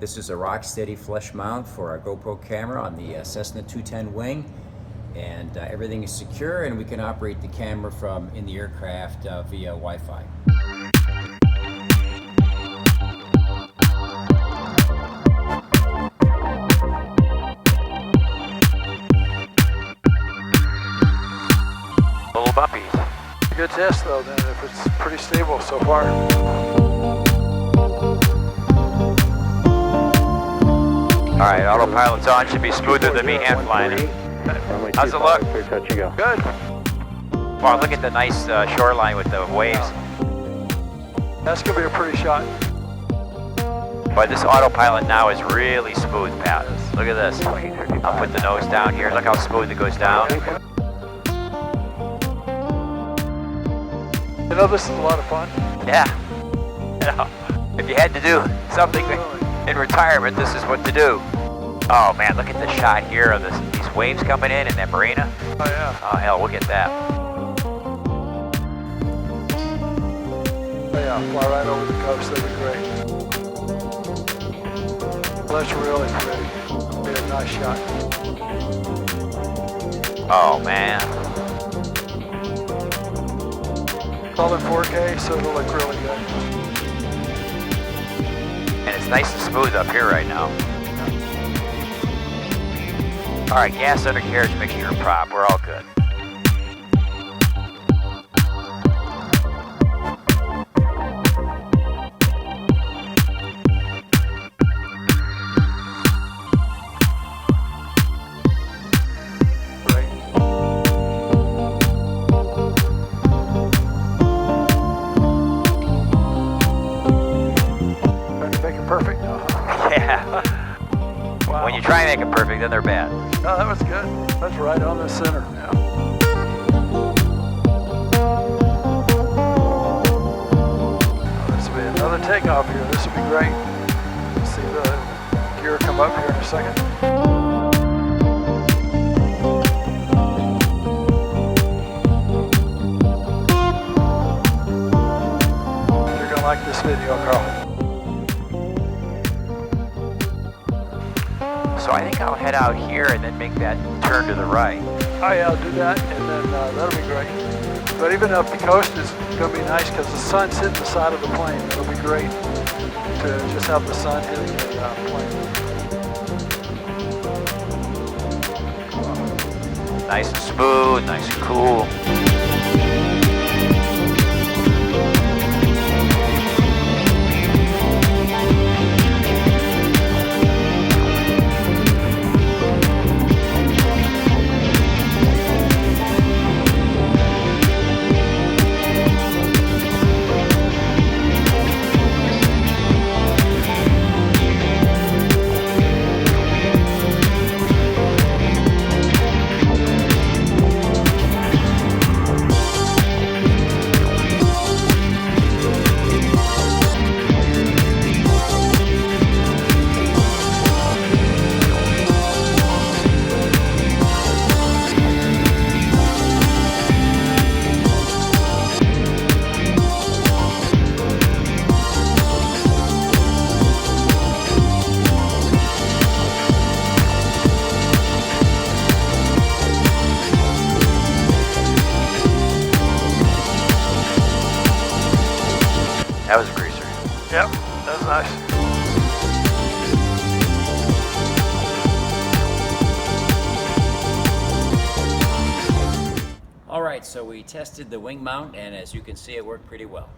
This is a Rocksteady flush mount for our GoPro camera on the Cessna 210 wing, and everything is secure and we can operate the camera from in the aircraft via Wi-Fi. Little bumpies. Good test though then, if it's pretty stable so far. Alright, autopilot's on, should be smoother than me hand flying it. How's it look? Good. Wow, look at the nice shoreline with the waves. That's gonna be a pretty shot. But this autopilot now is really smooth, Pat. Look at this. I'll put the nose down here. Look how smooth it goes down. You know, this is a lot of fun. Yeah. You know, if you had to do something in retirement, this is what to do. Oh man, look at the shot here of these waves coming in that marina. Oh yeah. Oh hell, look at that. Oh yeah, fly right over the coast, that'd be great. That's really pretty. Be a nice shot. Oh man. It's all in 4K, so it'll look really good. And it's nice and smooth up here right now. Alright, gas, undercarriage, mixture, and prop. We're all good. Great. Trying to make it perfect now, huh? Yeah. Wow. When you try and make it perfect, then they're bad. No, that was good. That's right on the center. Yeah. This will be another takeoff here. This will be great. See the gear come up here in a second. You're gonna like this video, Carl. So I think I'll head out here and then make that turn to the right. Oh yeah, I'll do that, and then that'll be great. But even up the coast is going to be nice because the sun's hitting the side of the plane. It'll be great to just have the sun hitting the plane. Nice and smooth, nice and cool. That was a greaser. Yep, that was nice. All right, so we tested the wing mount, and as you can see, it worked pretty well.